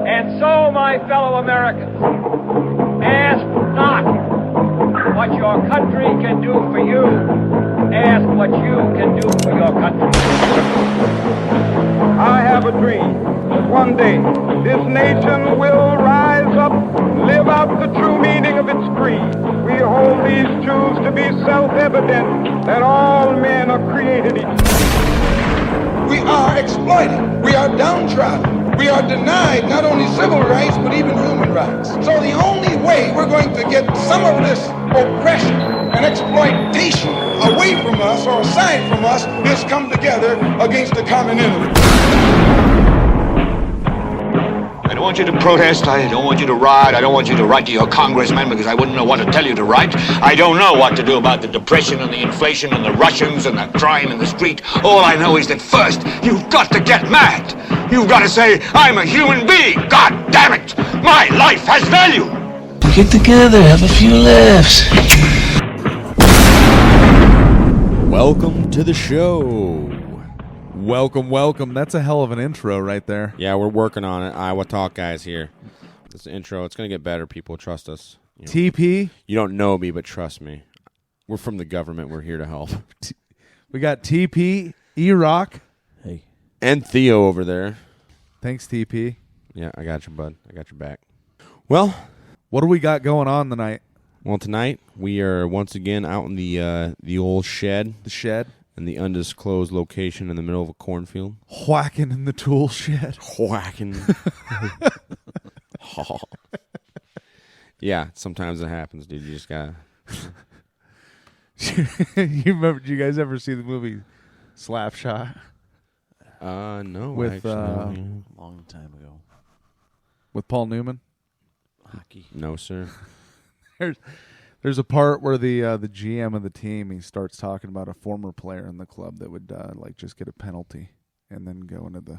And so, my fellow Americans, ask not what your country can do for you. Ask what you can do for your country. I have a dream that one day this nation will rise up, live out the true meaning of its creed. We hold these truths to be self-evident, that all men are created equal. We are exploited. We are downtrodden. We are denied not only civil rights, but even human rights. So the only way we're going to get some of this oppression and exploitation away from us or aside from us is come together against the common enemy. I don't want you to protest, I don't want you to riot, I don't want you to write to your congressman because I wouldn't know what to tell you to write. I don't know what to do about the depression and the inflation and the Russians and the crime in the street. All I know is that first, you've got to get mad. You've got to say, I'm a human being. God damn it! My life has value! Get together, have a few laughs. Welcome to the show. Welcome. That's a hell of an intro right there. Yeah, we're working on it. Iowa Talk guys here. This intro, it's going to get better, people. Trust us. You know, Teepee. You don't know me, but trust me. We're from the government. We're here to help. We got Teepee, Erock. Hey. And Theo over there. Thanks, Teepee. Yeah, I got you, bud. I got your back. Well, what do we got going on tonight? Well, tonight we are once again out in the old shed. The shed? In the undisclosed location in the middle of a cornfield. Whacking in the tool shed. Whacking. Oh. Yeah, sometimes it happens, dude. You just gotta. Do you guys ever see the movie Slapshot? No. With long time ago. With Paul Newman? Hockey. No, sir. There's a part where the GM of the team, he starts talking about a former player in the club that would like just get a penalty and then go into the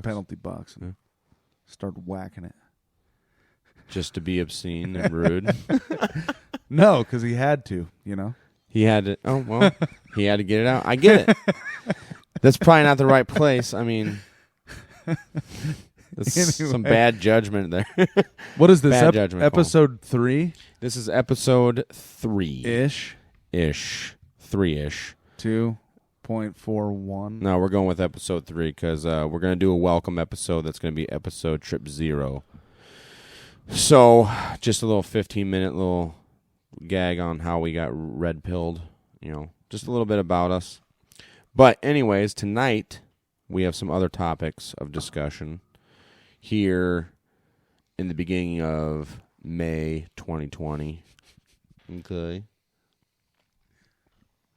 penalty box and start whacking it. Just to be obscene and rude? No, because he had to, you know. He had to. Oh, well, he had to get it out. I get it. That's probably not the right place. I mean, that's some bad judgment there. What is this? Bad judgment, episode 3? This is episode 3. Ish. 3-ish. 2.41. No, we're going with episode 3 because we're going to do a welcome episode that's going to be episode trip 0. So, just a little 15-minute little gag on how we got red-pilled. You know, just a little bit about us. But anyways, tonight we have some other topics of discussion here in the beginning of May 2020. Okay.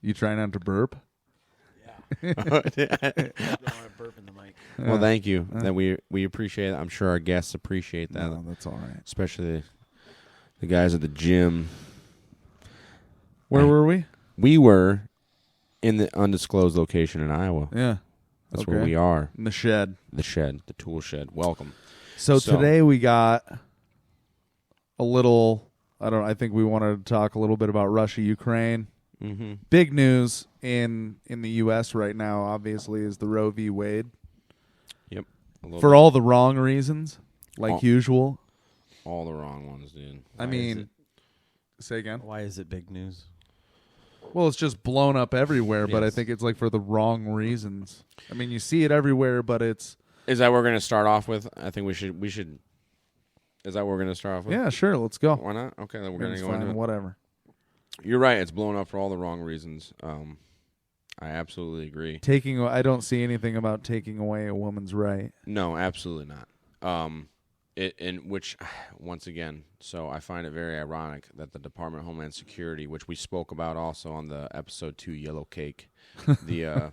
You trying not to burp? Yeah. I don't want to burp in the mic. Well, thank you. That we appreciate it. I'm sure our guests appreciate that. No, that's all right. Especially the guys at the gym. Where were we? We were in the undisclosed location in Iowa. Yeah. That's where we are. In the shed. The shed. The tool shed. Welcome. So today we got a little, I think we wanted to talk a little bit about Russia, Ukraine. Mm-hmm. Big news in the U.S. right now, obviously, is the Roe v. Wade. Yep. For all the wrong reasons, like usual. All the wrong ones, dude. I mean, say again? Why is it big news? Well, it's just blown up everywhere, but I Yes. think it's like for the wrong reasons. I mean, you see it everywhere, but it's... Is that what we're going to start off with? I think we should. Is that what we're going to start off with? Yeah, sure, let's go. Why not? Okay, then we're going to go into it. Whatever. You're right. It's blown up for all the wrong reasons. I absolutely agree. I don't see anything about taking away a woman's right. No, absolutely not. Which, once again, so I find it very ironic that the Department of Homeland Security, which we spoke about also on the episode 2 Yellow Cake, the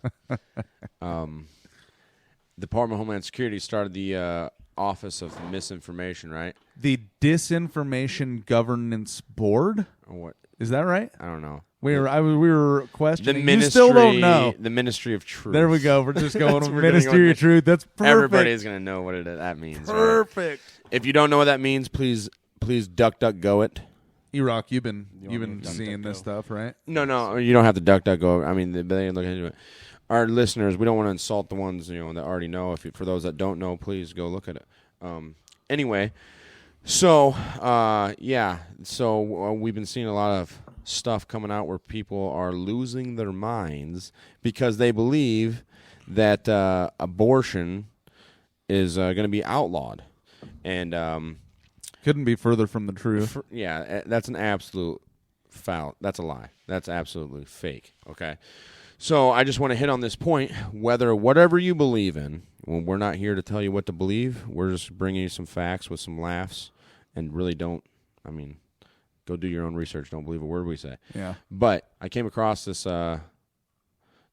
Department of Homeland Security started the Office of Misinformation, right? The Disinformation Governance Board? Or what? Is that right? I don't know. We were questioning. The Ministry, you still don't know. The Ministry of Truth. There we go. We're just going with We're gonna Ministry go of Truth. That's perfect. Everybody's going to know what that means. Perfect. Right? If you don't know what that means, please DuckDuckGo it. Erock, you've been seeing this stuff, right? No, you don't have to DuckDuckGo. I mean, they look into it. our listeners, we don't want to insult the ones that already know. For those that don't know, please go look at it. Anyway, so we've been seeing a lot of stuff coming out where people are losing their minds because they believe that abortion is going to be outlawed, and couldn't be further from the truth. That's an absolute foul. That's a lie. That's absolutely fake. Okay. So I just want to hit on this point, whatever you believe in, well, we're not here to tell you what to believe. We're just bringing you some facts with some laughs, and really go do your own research. Don't believe a word we say. Yeah. But I came across this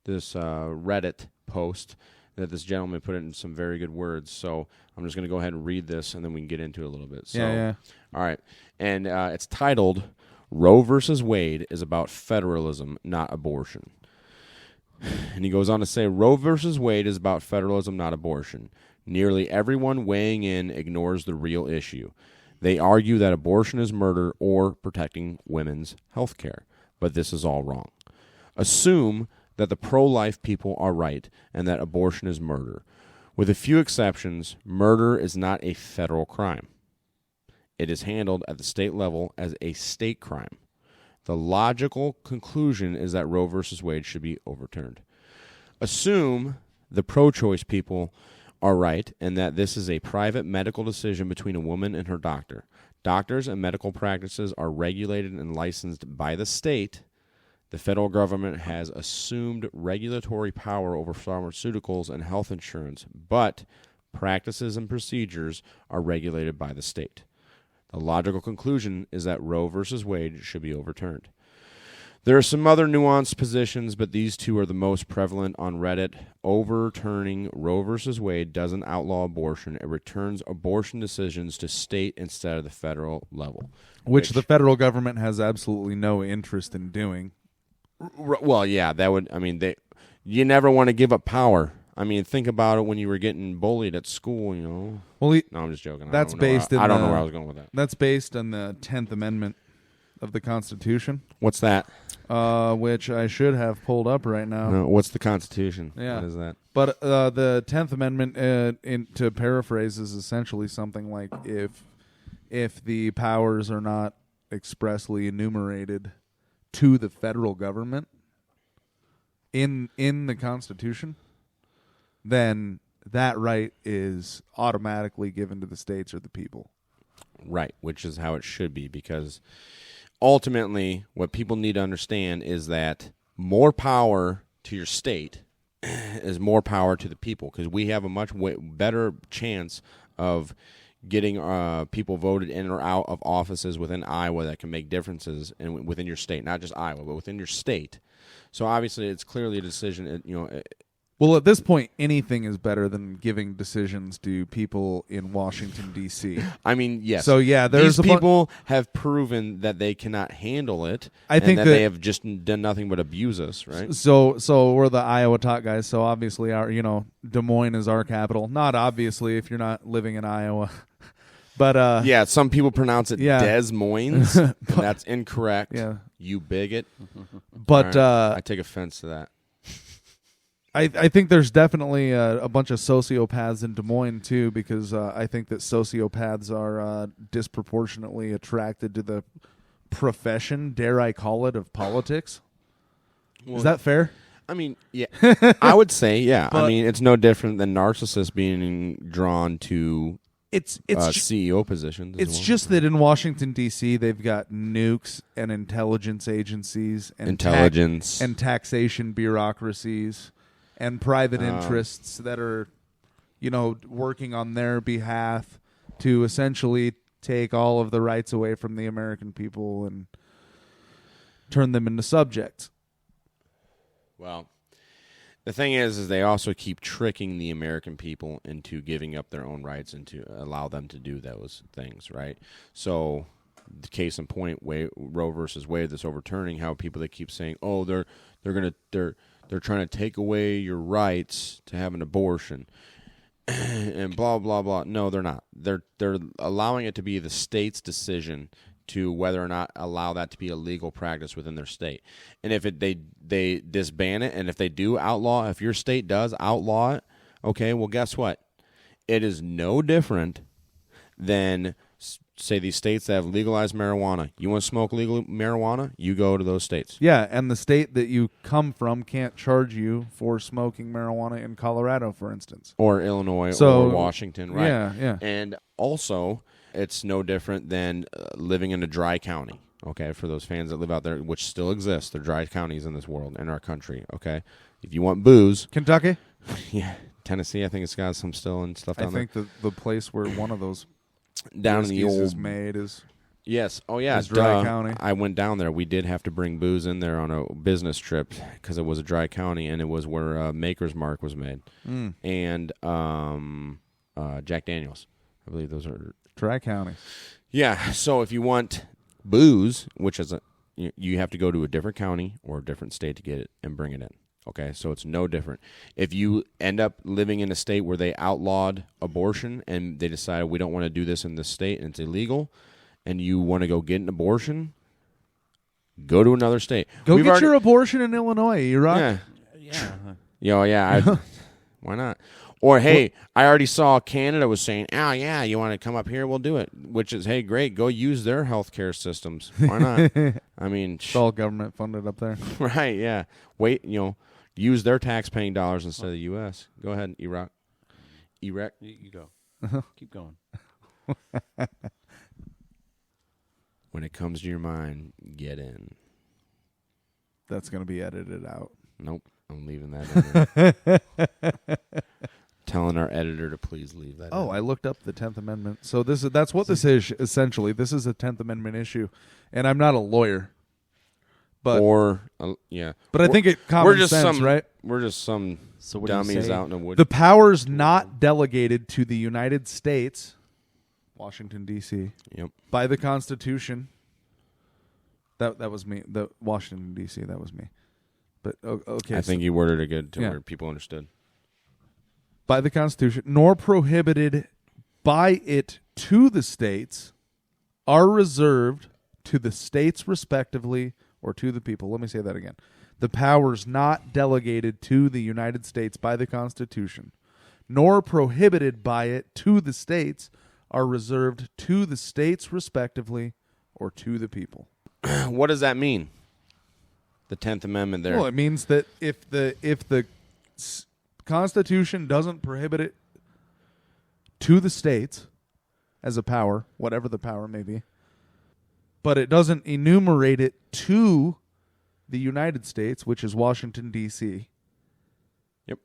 Reddit post that this gentleman put in some very good words. So I'm just going to go ahead and read this, and then we can get into it a little bit. So, yeah. All right. And it's titled, Roe versus Wade is about federalism, not abortion. And he goes on to say, Roe versus Wade is about federalism, not abortion. Nearly everyone weighing in ignores the real issue. They argue that abortion is murder or protecting women's health care. But this is all wrong. Assume that the pro-life people are right and that abortion is murder. With a few exceptions, murder is not a federal crime. It is handled at the state level as a state crime. The logical conclusion is that Roe versus Wade should be overturned. Assume the pro-choice people are right and that this is a private medical decision between a woman and her doctor. Doctors and medical practices are regulated and licensed by the state. The federal government has assumed regulatory power over pharmaceuticals and health insurance, but practices and procedures are regulated by the state. The logical conclusion is that Roe versus Wade should be overturned. There are some other nuanced positions, but these two are the most prevalent on Reddit. Overturning Roe versus Wade doesn't outlaw abortion. It returns abortion decisions to state instead of the federal level. Which the federal government has absolutely no interest in doing. Well, yeah, that would, you never want to give up power. Think about it when you were getting bullied at school, Well, no, I'm just joking. That's I don't know where I was going with that. That's based on the 10th Amendment of the Constitution. What's that? Which I should have pulled up right now. No, what's the Constitution? Yeah. What is that? But the 10th Amendment, to paraphrase, is essentially something like if the powers are not expressly enumerated to the federal government in the Constitution, then that right is automatically given to the states or the people. Right, which is how it should be, because ultimately what people need to understand is that more power to your state is more power to the people, because we have a much better chance of getting people voted in or out of offices within Iowa that can make differences within your state, not just Iowa, but within your state. So obviously it's clearly a decision, Well, at this point, anything is better than giving decisions to people in Washington, D.C. Yes. So, yeah, these people have proven that they cannot handle it. I think that they have just done nothing but abuse us, right? So we're the Iowa Talk guys. So obviously, Des Moines is our capital. Not obviously if you're not living in Iowa, but yeah, some people pronounce it Des Moines, and that's incorrect. Yeah, you bigot. But right. I take offense to that. I think there's definitely a bunch of sociopaths in Des Moines, too, because I think that sociopaths are disproportionately attracted to the profession, dare I call it, of politics. Well, is that fair? Yeah. I would say, yeah. But, it's no different than narcissists being drawn to CEO positions. It's just that in Washington, D.C., they've got nukes and intelligence agencies and taxation bureaucracies and private interests that are, working on their behalf to essentially take all of the rights away from the American people and turn them into subjects. Well, the thing is they also keep tricking the American people into giving up their own rights and to allow them to do those things, right? So, the case in point, Roe versus Wade, this overturning, how people that keep saying, "Oh, they're trying to take away your rights to have an abortion," and blah blah blah. No, they're not. They're allowing it to be the state's decision to whether or not allow that to be a legal practice within their state. And if they disband it, and if they do outlaw, if your state does outlaw it, okay, well, guess what? It is no different than, say, these states that have legalized marijuana. You want to smoke legal marijuana? You go to those states. Yeah, and the state that you come from can't charge you for smoking marijuana in Colorado, for instance. Or Illinois or Washington, right? Yeah. And also, it's no different than living in a dry county, okay, for those fans that live out there, which still exists. There are dry counties in this world, in our country, okay? If you want booze. Kentucky? Yeah, Tennessee, I think it's got some still and stuff down there. I think the place where one of those down in the old is made is... Yes. Oh, yeah. Dry county. I went down there. We did have to bring booze in there on a business trip because it was a dry county, and it was where Maker's Mark was made. And Jack Daniels. I believe those are... Dry county. Yeah. So if you want booze, which is you have to go to a different county or a different state to get it and bring it in. Okay, so it's no different. If you end up living in a state where they outlawed abortion and they decided we don't want to do this in this state and it's illegal, and you want to go get an abortion, go to another state. Go get your abortion in Illinois, Erock. Yeah. Why not? Or, hey, I already saw Canada was saying, oh, yeah, you want to come up here, we'll do it. Which is, hey, great, go use their healthcare systems. Why not? I mean... It's all government funded up there. Right, yeah. Wait, use their tax-paying dollars instead of the U.S. Go ahead, Erock. You go. Keep going. When it comes to your mind, get in. That's going to be edited out. Nope, I'm leaving that in there. Telling our editor to please leave that. I looked up the 10th Amendment. So that's what this is, essentially. This is a 10th Amendment issue. And I'm not a lawyer. But But I think it common sense, right? We're just some dummies out in the woods. The powers not delegated to the United States, Washington, D.C., by the Constitution. That was me. The Washington, D.C., that was me. But okay. I think you worded it good to where people understood. By the Constitution, nor prohibited by it to the states, are reserved to the states respectively or to the people. Let me say that again. The powers not delegated to the United States by the Constitution, nor prohibited by it to the states, are reserved to the states respectively or to the people. What does that mean? The 10th Amendment there. Well, it means that if the Constitution doesn't prohibit it to the states as a power, whatever the power may be, but it doesn't enumerate it to the United States, which is Washington, D.C. Yep.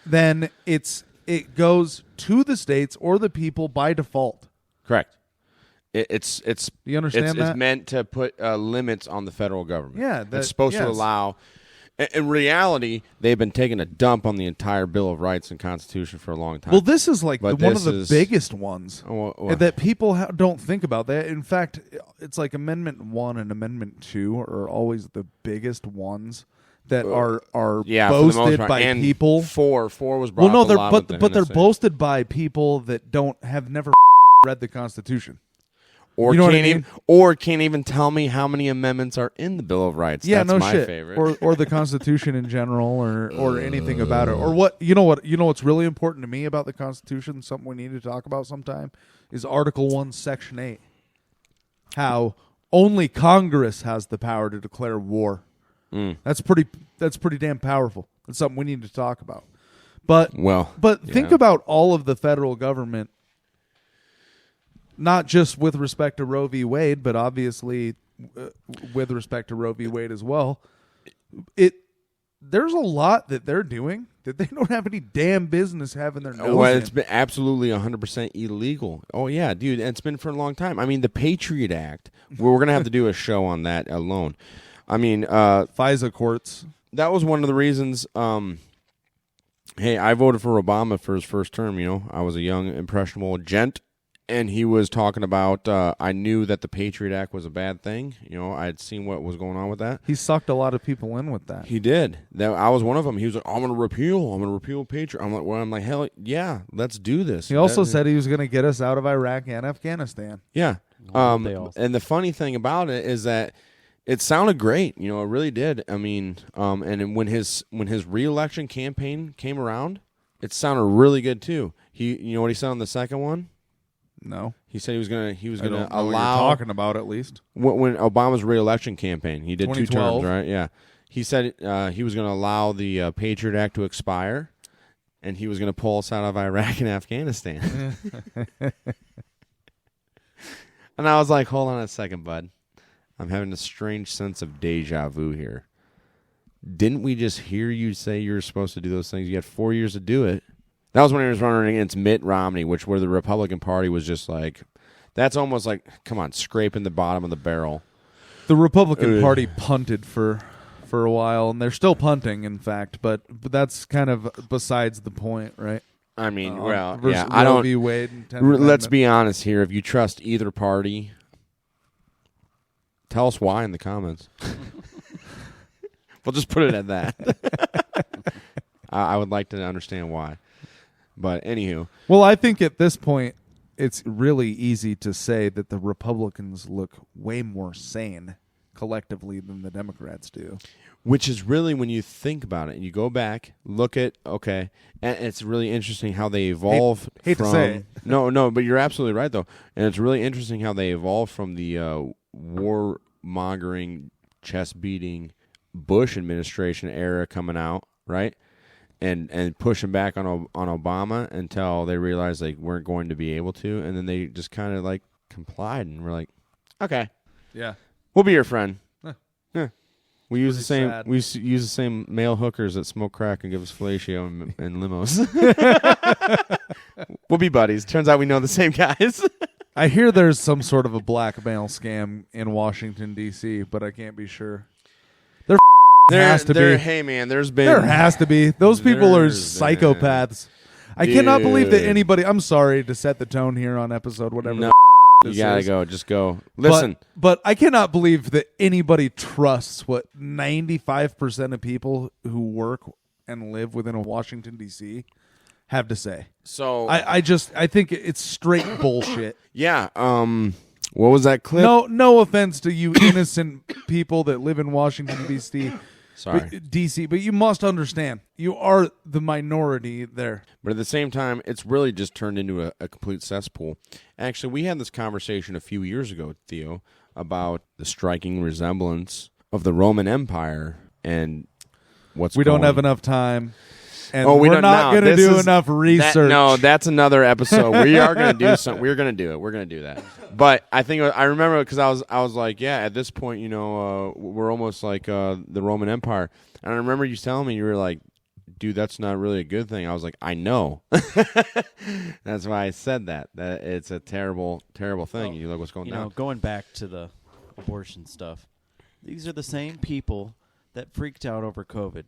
Then it goes to the states or the people by default. Correct. It's you understand that? It's meant to put limits on the federal government. Yeah, it's supposed to allow. In reality, they've been taking a dump on the entire Bill of Rights and Constitution for a long time. Well, this is like one of the biggest ones that people don't think about. That, in fact, it's like Amendment 1 and Amendment 2 are always the biggest ones that are boasted by and people. Four was brought up a lot. But they're boasted by people that have never read the Constitution. Or you know can't even tell me how many amendments are in the Bill of Rights. Yeah, that's my favorite. Or the Constitution in general, or anything about it. Or what's really important to me about the Constitution, something we need to talk about sometime, is Article 1, Section 8. How only Congress has the power to declare war. That's pretty damn powerful. That's something we need to talk about. But think about all of the federal government. Not just with respect to Roe v. Wade, but obviously with respect to Roe v. Wade as well. There's a lot that they're doing that they don't have any damn business having their nose in. It's been absolutely 100% illegal. Oh, yeah, dude, and it's been for a long time. I mean, the Patriot Act, we're going to have to do a show on that alone. I mean, FISA courts. That was one of the reasons... hey, I voted for Obama for his first term, I was a young, impressionable gent. And he was talking about, I knew that the Patriot Act was a bad thing. I had seen what was going on with that. He sucked a lot of people in with that. He did. I was one of them. He was like, I'm going to repeal Patriot. I'm like, hell yeah, let's do this. He also said he was going to get us out of Iraq and Afghanistan. Yeah. They all And the funny thing about it is that it sounded great. You know, it really did. I mean, and when his re-election campaign came around, it sounded really good too. You know what he said on the second one? No. He said he was gonna I don't allow know what you're talking about at least. when Obama's re-election campaign. He did 2 2012. terms, right? Yeah. He said he was going to allow the Patriot Act to expire, and he was going to pull us out of Iraq and Afghanistan. And I was like, hold on a second, bud. I'm having a strange sense of deja vu here. Didn't we just hear you say you were supposed to do those things? You had 4 years to do it. That was when he was running against Mitt Romney, where the Republican Party was just like, that's almost like, come on, scraping the bottom of the barrel. The Republican Party punted for a while, and they're still punting, in fact, but that's kind of besides the point, right? I mean, I don't. V. Wade and 10th let's be honest here. If you trust either party, tell us why in the comments. We'll just put it at that. I would like to understand why. But anywho. Well, I think at this point, it's really easy to say that the Republicans look way more sane collectively than the Democrats do. Which is really, when you think about it, and you go back, look at, okay, and it's really interesting how they evolve hate from... to say it. No, but you're absolutely right, though. And it's really interesting how they evolve from the warmongering, chest-beating Bush administration era coming out, right? And pushing back on Obama until they realized they weren't going to be able to, and then they just kind of like complied, and we're like, okay, yeah, we'll be your friend. Yeah. We use Pretty use the same male hookers that smoke crack and give us fellatio and limos. We'll be buddies. Turns out we know the same guys. I hear there's some sort of a blackmail scam in Washington D.C., but I can't be sure. There has to be. Hey man, there has to be. Those people are There's psychopaths. I cannot believe that anybody. I'm sorry to set the tone here on episode whatever. No, you gotta go. Just go. Listen, but I cannot believe that anybody trusts what 95% of people who work and live within a Washington D.C. have to say. So I think it's straight bullshit. Yeah. What was that clip? No offense to you innocent people that live in Washington D.C. Sorry. D.C., but you must understand, you are the minority there. But at the same time, it's really just turned into a complete cesspool. Actually, we had this conversation a few years ago, Theo, about the striking resemblance of the Roman Empire and what's We going. don't have enough time. And we we're don't, not no, going to this do is- enough research. That's another episode. We are going to do something. We're going to do it. We're going to do that. But I think I remember because I was like, yeah, at this point, we're almost like the Roman Empire. And I remember you telling me, you were like, dude, that's not really a good thing. I was like, I know. That's why I said that. That it's a terrible, terrible thing. You look what's going down. Going back to the abortion stuff, these are the same people that freaked out over COVID.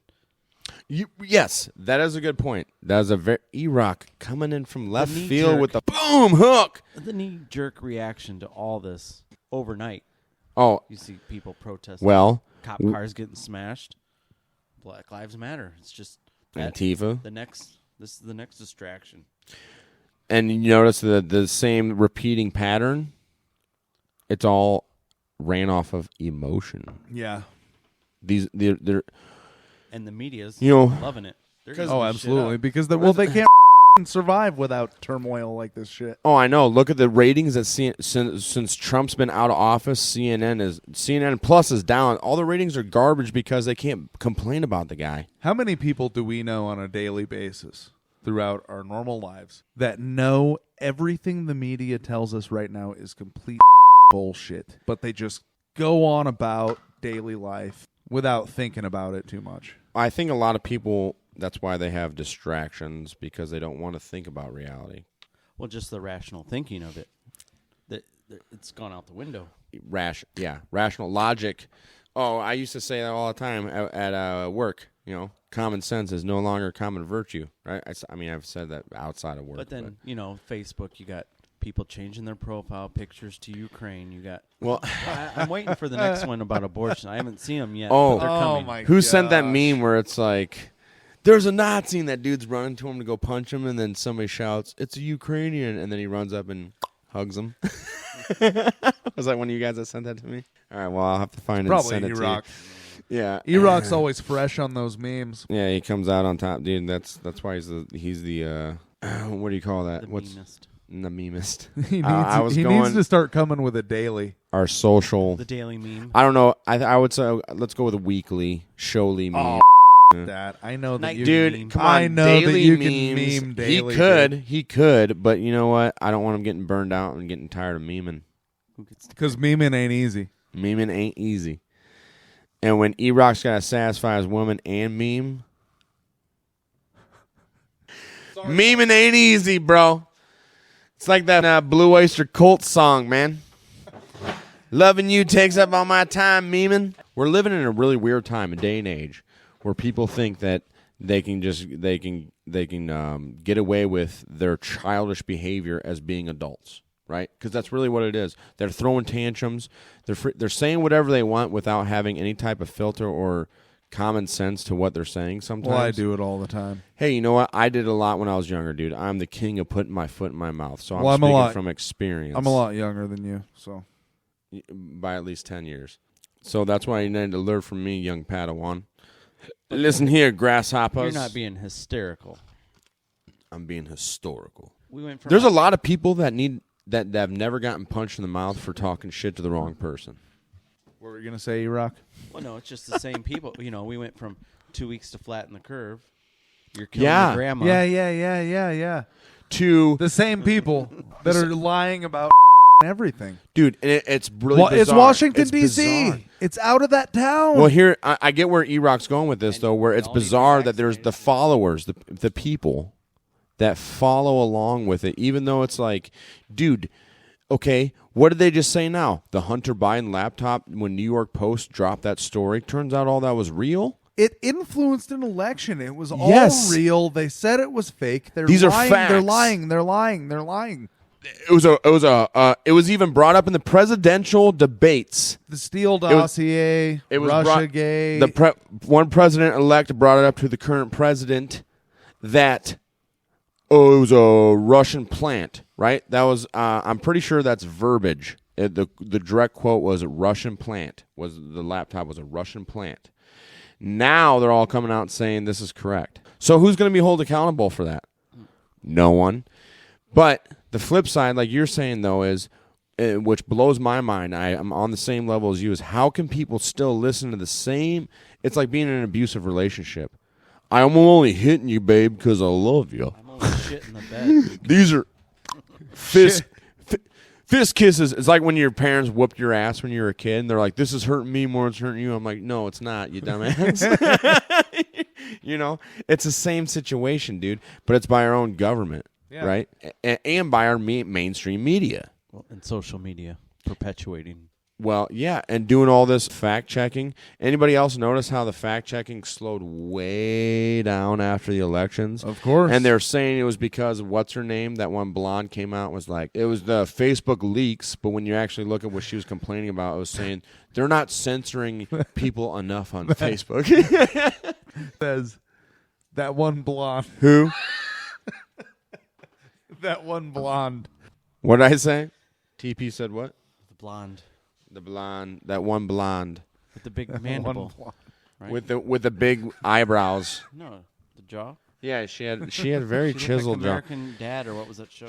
Yes, that is a good point. That is a very Erock coming in from left field knee-jerk. with the boom hook. The knee-jerk reaction to all this overnight. Oh, You see people protesting. well, Cop cars getting smashed. Black Lives Matter. It's just Antifa. This is the next distraction. And you notice the same repeating pattern. It's all ran off of emotion. Yeah. They're And the media's You know, loving it. They're Oh, eating this absolutely. shit up. Because they can't survive without turmoil like this shit. Oh, I know. Look at the ratings that since Trump's been out of office, CNN Plus is down. All the ratings are garbage because they can't complain about the guy. How many people do we know on a daily basis throughout our normal lives that know everything the media tells us right now is complete bullshit, but they just go on about daily life without thinking about it too much? I think a lot of people, that's why they have distractions, because they don't want to think about reality. Well, just the rational thinking of it. It's gone out the window. Rational logic. Oh, I used to say that all the time at work. Common sense is no longer common virtue, right? I mean, I've said that outside of work. But then, Facebook, you got people changing their profile pictures to Ukraine. You got... Well, I'm waiting for the next one about abortion. I haven't seen them yet. Oh. but they're coming. my who sent that gosh. meme where it's like, there's a Nazi and that dude's running to him to go punch him, and then somebody shouts, "It's a Ukrainian," and then he runs up and hugs him. Was that one of you guys that sent that to me? All right, well, I'll have to find it Probably and send it Erock. to you. Yeah. Erock's always fresh on those memes. Yeah, he comes out on top, dude. That's why he's the what do you call that? The What's memest. the memest? He needs to start coming with a daily. Our social. The daily meme. I don't know. I would say let's go with a weekly, showly meme. That I know that you Dude, can meme. come on, I know daily that you memes. can meme daily. He could, but you know what? I don't want him getting burned out and getting tired of memeing. Because memeing ain't easy. Memeing ain't easy. And when Erock's got to satisfy his woman and meme, memeing ain't easy, bro. It's like that Blue Oyster Cult song, man. Loving you takes up all my time, memeing. We're living in a really weird time, a day and age, where people think that they can get away with their childish behavior as being adults, right? Because that's really what it is. They're throwing tantrums. They're saying whatever they want without having any type of filter or common sense to what they're saying sometimes. Well, I do it all the time. Hey, you know what? I did a lot when I was younger, dude. I'm the king of putting my foot in my mouth. So Well, I'm I'm a speaking lot- from experience. I'm a lot younger than you, so. By at least 10 years. So that's why you need to learn from me, young Padawan. Listen here, grasshoppers. You're not being hysterical. I'm being historical. We went from There's a lot of people that have never gotten punched in the mouth for talking shit to the wrong person. What were you going to say, Erock? Well, no, it's just the same people. You know, we went from 2 weeks to flatten the curve. You're killing Yeah. your grandma. Yeah. To The same people that are lying about everything. dude, it's really bizarre. It's Washington, It's D.C. bizarre. It's out of that town. Well, here, I get where Erock's going with this, though, where it's bizarre that there's the followers, the people that follow along with it, even though it's like, dude, okay, what did they just say now? The Hunter Biden laptop, when New York Post dropped that story, turns out all that was real? It influenced an election. It was all Yes. real. They said it was fake. These are lying. facts. They're lying. It was even brought up in the presidential debates. The Steele dossier, It was Russiagate. One president-elect brought it up to the current president that it was a Russian plant, right? That was I'm pretty sure that's verbiage. The direct quote was a Russian plant. The laptop was a Russian plant. Now they're all coming out saying this is correct. So who's going to be held accountable for that? No one. But the flip side, like you're saying, though, is, which blows my mind, I'm on the same level as you, is how can people still listen to the same? It's like being in an abusive relationship. I'm only hitting you, babe, because I love you. I'm only shit in the bed. These are fist kisses. It's like when your parents whooped your ass when you were a kid, and they're like, this is hurting me more than it's hurting you. I'm like, no, it's not, you dumbass. You know? It's the same situation, dude, but it's by our own government. Yeah. Right? And by our mainstream media. Well, and social media perpetuating. Well, yeah, and doing all this fact-checking. Anybody else notice how the fact-checking slowed way down after the elections? Of course. And they're saying it was because of what's her name? That one blonde came out and was like, it was the Facebook leaks, but when you actually look at what she was complaining about, it was saying they're not censoring people enough on Facebook. Says that one blonde. Who? That one blonde. What did I say? TP said what? The blonde The blonde, that one blonde with the big mandible. Right? with the big eyebrows. No, the jaw. Yeah, she had very She chiseled looked like American Dad, or what was that show?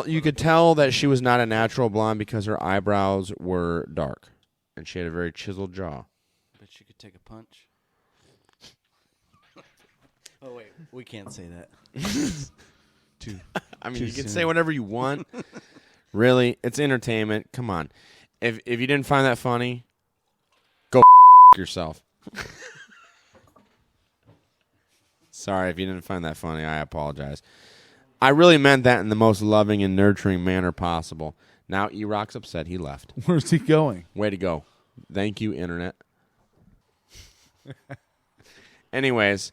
You could tell that she was not a natural blonde because her eyebrows were dark, and she had a very chiseled jaw. But she could take a punch. Oh wait, we can't say that. I mean, Too you can soon. say whatever you want. Really, it's entertainment. Come on, if you didn't find that funny, go yourself. Sorry if you didn't find that funny. I apologize. I really meant that in the most loving and nurturing manner possible. Now Erock's upset. He left. Where's he going? Way to go. Thank you, Internet. Anyways,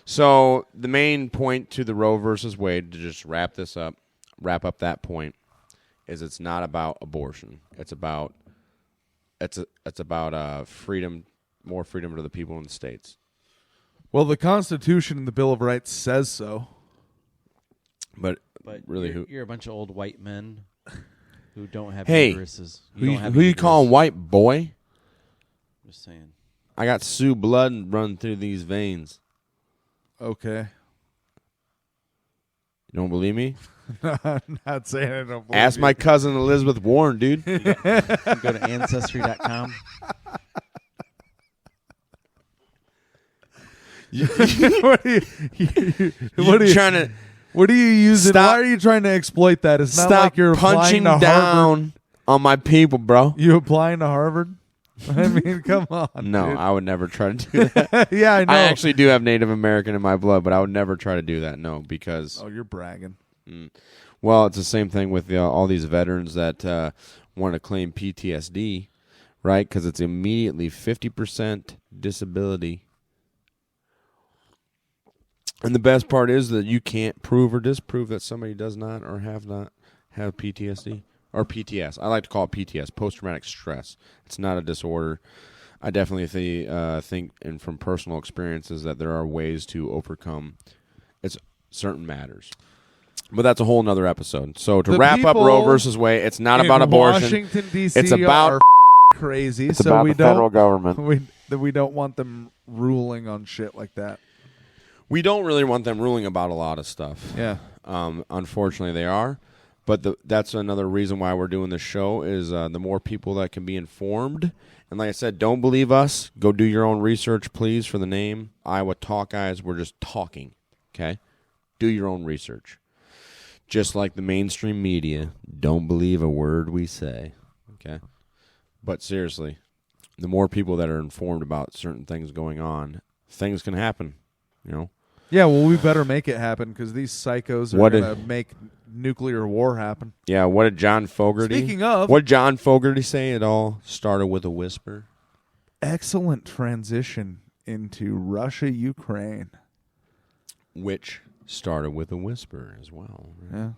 so the main point to the Roe versus Wade, to just wrap up that point, is it's not about abortion. It's about freedom, more freedom to the people in the states. Well, the Constitution and the Bill of Rights says so. But But really, you're a bunch of old white men who don't have Hey, uteruses. who you calling white boy? Just saying. I got Sioux blood running through these veins. Okay. You don't believe me? I'm not saying I don't believe Ask you. my cousin Elizabeth Warren, dude. You go to Ancestry.com. What are you trying to What are you using? Stop- Why are you trying to exploit that? It's not stop like you're punching applying to down Harvard. on my people, bro? You applying to Harvard? I mean, come on. No, dude. I would never try to do that. Yeah, I know. I actually do have Native American in my blood, but I would never try to do that. No, because Oh, you're bragging. well, it's the same thing with all these veterans that want to claim PTSD, right? Because it's immediately 50% disability. And the best part is that you can't prove or disprove that somebody does not or have not have PTSD or PTS. I like to call it PTS, post-traumatic stress. It's not a disorder. I definitely think, and from personal experiences, that there are ways to overcome certain matters. But that's a whole nother episode. So to The wrap up people Roe versus Wade, it's not in about abortion. Washington, D.C. It's about are crazy. it's so about we the federal don't government. we don't want them ruling on shit like that. We don't really want them ruling about a lot of stuff. Yeah. Unfortunately, they are. But that's another reason why we're doing this show is the more people that can be informed. And like I said, don't believe us. Go do your own research, please, for the name. Iowa Talk Guys, we're just talking, okay? Do your own research. Just like the mainstream media, don't believe a word we say, okay? But seriously, the more people that are informed about certain things going on, things can happen, you know? Yeah, well, we better make it happen because these psychos are going to make nuclear war happen. Yeah, what did John Fogerty... Speaking of... What did John Fogerty say? It all started with a whisper. Excellent transition into Russia-Ukraine. Which started with a whisper as well. Right? Yeah.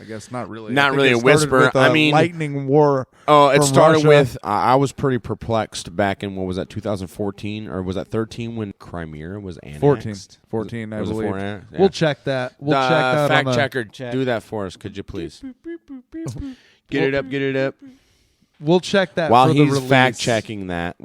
I guess not really. Not I think really it a started whisper. with a I mean... lightning war. Oh, it from started Russia. with... I was pretty perplexed back in, what was that, 2014? Or was that 13 when Crimea was annexed? 14, I Was it believe. 14? Yeah. We'll check that. We'll check that fact on the, checker, do that for us, could you please? Get it up, get it up. We'll check that While for the he's release. fact checking that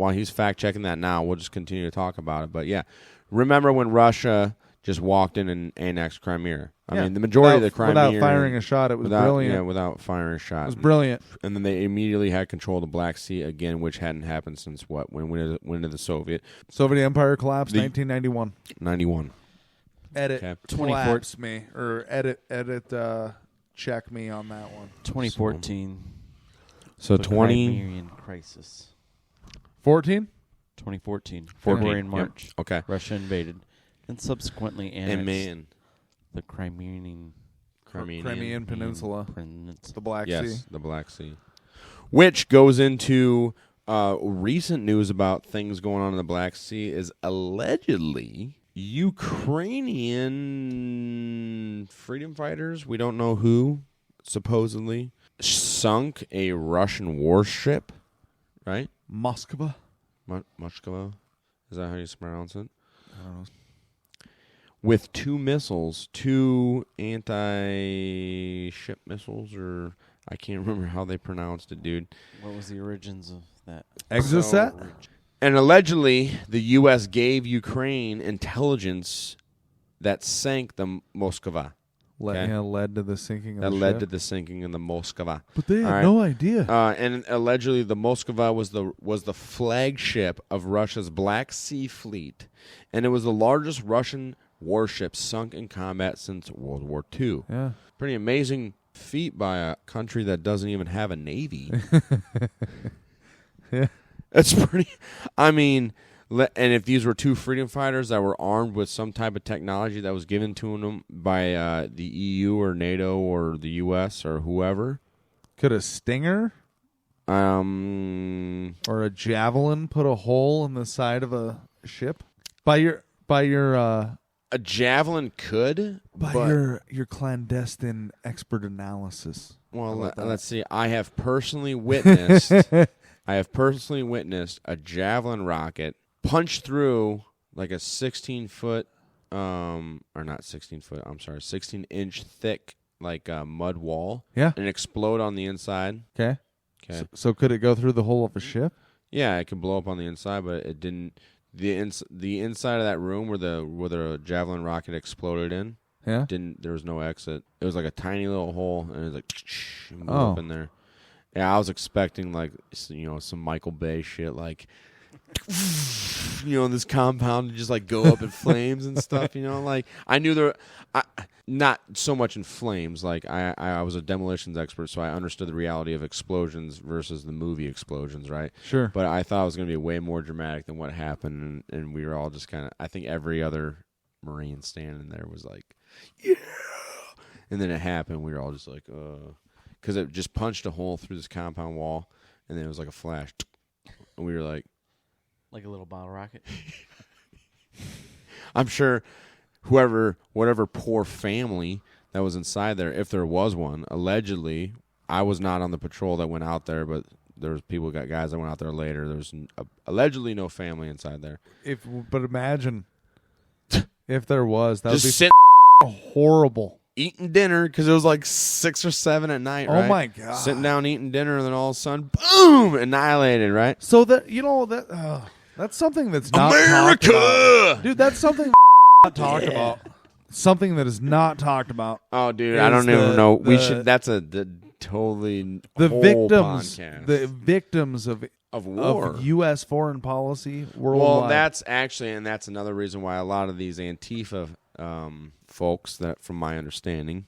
now, we'll just continue to talk about it. But yeah, remember when Russia just walked in and annexed Crimea? I mean, the majority of the Crimea without firing a shot, it was brilliant. Yeah, without firing a shot, it was brilliant. And then they immediately had control of the Black Sea again, which hadn't happened since what? When did the Soviet Empire collapsed 1991. 91? Edit Okay. collapse me or edit check me on that one. 2014. So the 20 Crimean crisis. 14? 2014. 14, February and yep. March. Okay. Russia invaded. And subsequently annexed the Crimean Peninsula. The Black Sea. Yes, the Black Sea. Which goes into recent news about things going on in the Black Sea is allegedly Ukrainian freedom fighters, we don't know who, supposedly, sunk a Russian warship, right? Moskva. Moskva? Is that how you pronounce it? I don't know. With two missiles, two anti-ship missiles, or I can't remember how they pronounced it, dude. What was the origins of that? Exocet? And allegedly, the U.S. gave Ukraine intelligence that sank the Moskva. Led to the sinking of That the led ship. to the sinking of the Moskva. But they All had right. no idea. And allegedly, the Moskva was the flagship of Russia's Black Sea fleet, and it was the largest Russian warship sunk in combat since World War II. Yeah. Pretty amazing feat by a country that doesn't even have a navy. Yeah. That's pretty... I mean... And if these were two freedom fighters that were armed with some type of technology that was given to them by the EU or NATO or the U.S. or whoever... Could a Stinger or a Javelin put a hole in the side of a ship? By your a Javelin could, by but your clandestine expert analysis. well, let's see. I have personally witnessed a Javelin rocket punch through like a 16-inch thick mud wall. Yeah. And explode on the inside. Okay. Okay. So could it go through the hull of a ship? Yeah, it could blow up on the inside, but it didn't. The inside of that room where the javelin rocket exploded in. Yeah. There was no exit. It was like a tiny little hole, and it was like and blew Oh. up in there. Yeah, I was expecting some Michael Bay shit, like this compound to just like go up in flames and stuff. Like I knew not so much in flames. Like I was a demolitions expert, so I understood the reality of explosions versus the movie explosions, right? Sure. But I thought it was going to be way more dramatic than what happened, and we were all just kind of. I think every other Marine standing there was like, yeah. And then it happened. We were all just like, because it just punched a hole through this compound wall, and then it was like a flash, and we were like a little bottle rocket. I'm sure whatever poor family that was inside there, if there was one, allegedly, I was not on the patrol that went out there, but there was guys that went out there later. There was allegedly no family inside there. But imagine if there was, that would be sit horrible. Eating dinner because it was like 6 or 7 at night. Oh right? my God! Sitting down eating dinner, and then all of a sudden, boom! Annihilated. Right? So that's something that's not talked America, about. Dude. That's something not talked about. Something that is not talked about. Oh, dude, I don't even know. We should. That's totally the whole victims. podcast. The victims of war, of U.S. foreign policy worldwide. Well, that's another reason why a lot of these Antifa folks, that from my understanding,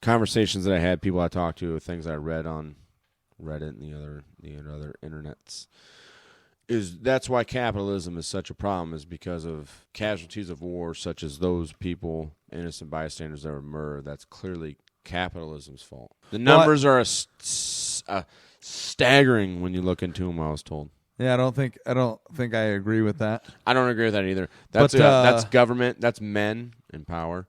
conversations that I had, people I talked to, things I read on Reddit and the other internets, that's why capitalism is such a problem, is because of casualties of war, such as those people, innocent bystanders that were murdered. That's clearly capitalism's fault. The numbers are staggering when you look into them, I was told. Yeah, I don't think I agree with that. I don't agree with that either. That's government. That's men in power,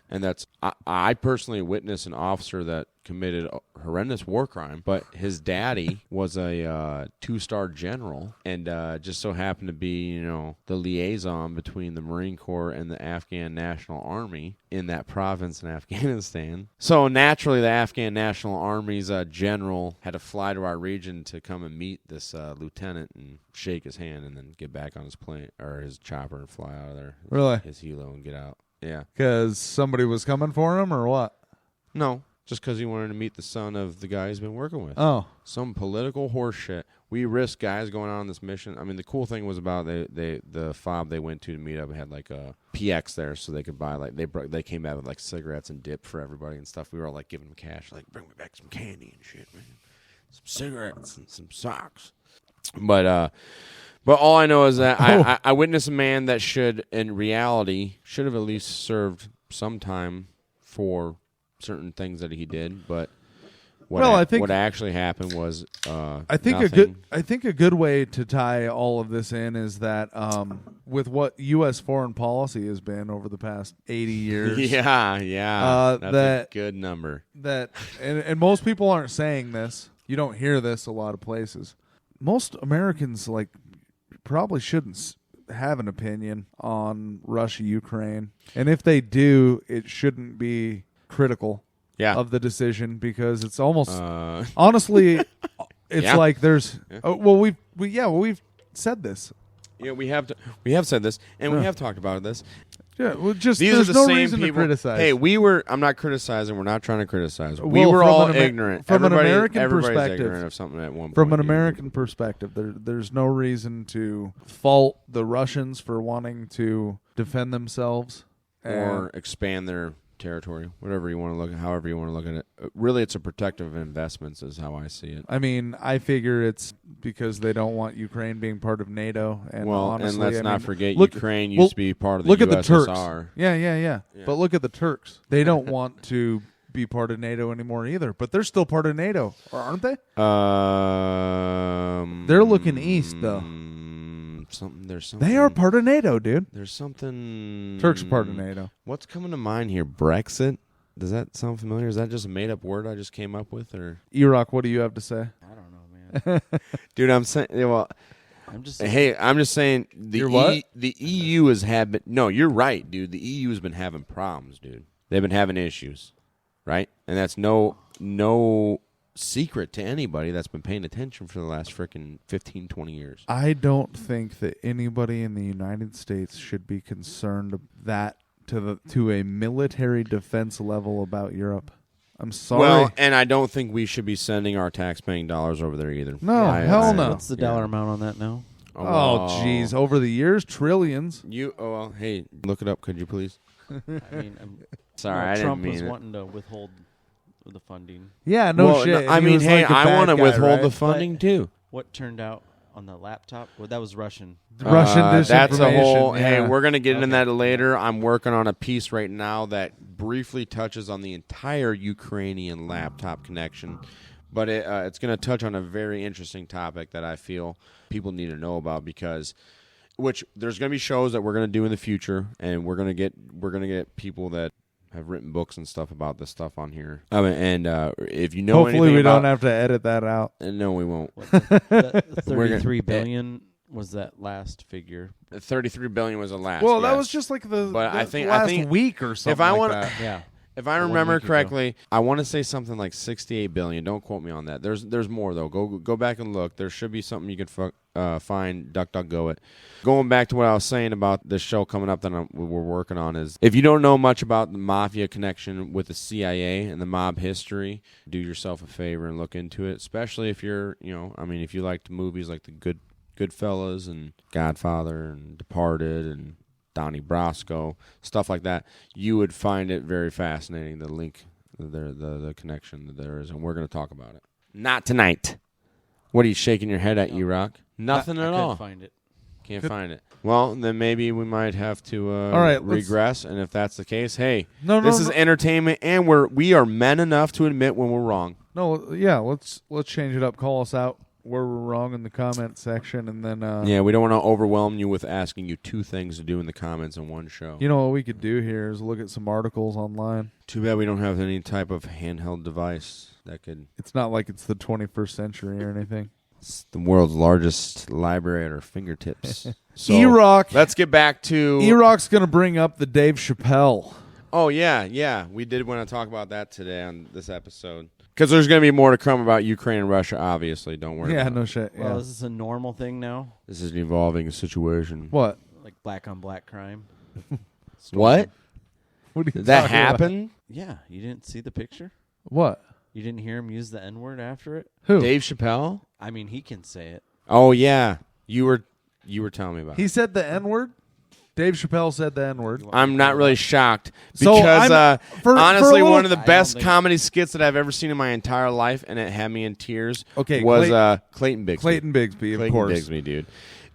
and that's I personally witnessed an officer that committed a horrendous war crime, but his daddy was a 2-star general, and just so happened to be the liaison between the Marine Corps and the Afghan National Army in that province in Afghanistan. So naturally, the Afghan National Army's general had to fly to our region to come and meet this lieutenant and shake his hand, and then get back on his plane or his chopper and fly out of there. Really? His helo and get out. Yeah. Because somebody was coming for him, or what? No. Just because he wanted to meet the son of the guy he's been working with. Oh. Some political horse shit. We risked guys going on this mission. I mean, the cool thing was about the fob they went to meet up had like a PX there, so they could buy they came out with like cigarettes and dip for everybody and stuff. We were all like giving them cash, like bring me back some candy and shit, man. Some cigarettes and some socks. But all I know is that I witnessed a man that in reality should have at least served some time for certain things that he did, but what actually happened was I think a good way to tie all of this in is that with what U.S. foreign policy has been over the past 80 years. Yeah, that's a good number. And most people aren't saying this. You don't hear this a lot of places. Most Americans probably shouldn't have an opinion on Russia, Ukraine, and if they do, it shouldn't be critical of the decision, because it's almost honestly it's like there's we've said this. Yeah, we have said this, and we have talked about this. Yeah, well, just these there's are the no same reason people. to criticize. Hey, I'm not criticizing. We're not trying to criticize. We Well, were from all an ignorant. From Everybody, an American everybody's perspective, ignorant of something at one point. From an American perspective, there's no reason to fault the Russians for wanting to defend themselves or expand their territory, whatever you want to look at, however you want to look at it. Really, it's a protective investments is how I see it. I mean, I figure it's because they don't want Ukraine being part of NATO. And honestly, and let's not forget, look, Ukraine used to be part of the look USSR. At the Turks. Yeah. But look at the Turks. They don't want to be part of NATO anymore either, but they're still part of NATO, aren't they? They're looking east, though. There's something. They are part of NATO, dude. There's something. Turks are part of NATO. What's coming to mind here? Brexit? Does that sound familiar? Is that just a made-up word I just came up with, or Erock? What do you have to say? I don't know, man. Dude, I'm saying. Well, I'm just saying the EU has had. No, you're right, dude. The EU has been having problems, dude. They've been having issues. right? And that's no secret to anybody that's been paying attention for the last freaking 15, 20 years. I don't think that anybody in the United States should be concerned that to a military defense level about Europe. I'm sorry. Well, and I don't think we should be sending our tax-paying dollars over there either. No, hell no. What's the dollar amount on that now? Oh, jeez. Over the years, trillions. Well, hey, look it up, could you please? I mean, sorry, I Trump didn't was mean it. wanting to withhold the funding. Yeah, no shit. I He mean, was hey, like a I bad want to guy, withhold right? the funding too. What turned out on the laptop? Well, that was Russian. Russian disinformation. That's a whole. Yeah. Hey, we're gonna get into that later. I'm working on a piece right now that briefly touches on the entire Ukrainian laptop connection, but it's gonna touch on a very interesting topic that I feel people need to know about because, there's gonna be shows that we're gonna do in the future, and we're gonna get people that have written books and stuff about this stuff on here. If you know Hopefully anything we about, don't have to edit that out. No, we won't. The 33 billion was that last figure. 33 billion was the last. Well, that yes. was just like the I think last week or something. If I want, that. Yeah. If I remember correctly, I want to say something like 68 billion. Don't quote me on that. There's more though. Go back and look. There should be something you can find. DuckDuckGo it. Going back to what I was saying about this show coming up that we're working on is, if you don't know much about the mafia connection with the CIA and the mob history, do yourself a favor and look into it. Especially if you're, if you like movies like the Goodfellas and Godfather and Departed and Donnie Brasco, stuff like that, you would find it very fascinating, the link, the connection that there is, and we're going to talk about it. Not tonight. What are you shaking your head at, Erock? Nothing at all. Can't find it. Can't find it. Well, then maybe we might have to all right, regress, and if that's the case, hey, this is entertainment, and we are men enough to admit when we're wrong. No, yeah, let's change it up. Call us out where we're wrong in the comment section, and then we don't want to overwhelm you with asking you two things to do in the comments in one show. You know what we could do here is look at some articles online. Too bad we don't have any type of handheld device that could. It's not like it's the 21st century or anything. It's the world's largest library at our fingertips. So Erock. Let's get back to Erock's going to bring up the Dave Chappelle. Oh yeah, we did want to talk about that today on this episode. Because there's going to be more to come about Ukraine and Russia, obviously. Don't worry about it. Yeah, no shit. Well, Yeah. is this a normal thing now? This is an evolving situation. What? Like black on black crime? What? What Did that happen? Yeah. You didn't see the picture? What? You didn't hear him use the N-word after it? Who? Dave Chappelle? I mean, he can say it. Oh, yeah. You were telling me about it. He said the N-word? Dave Chappelle said the N-word. I'm not really shocked So because for honestly, a little- one of the I don't best think- comedy skits that I've ever seen in my entire life, and it had me in tears, Okay, was Clayton Bigsby. Clayton Bigsby, of Clayton course. Bigsby, dude.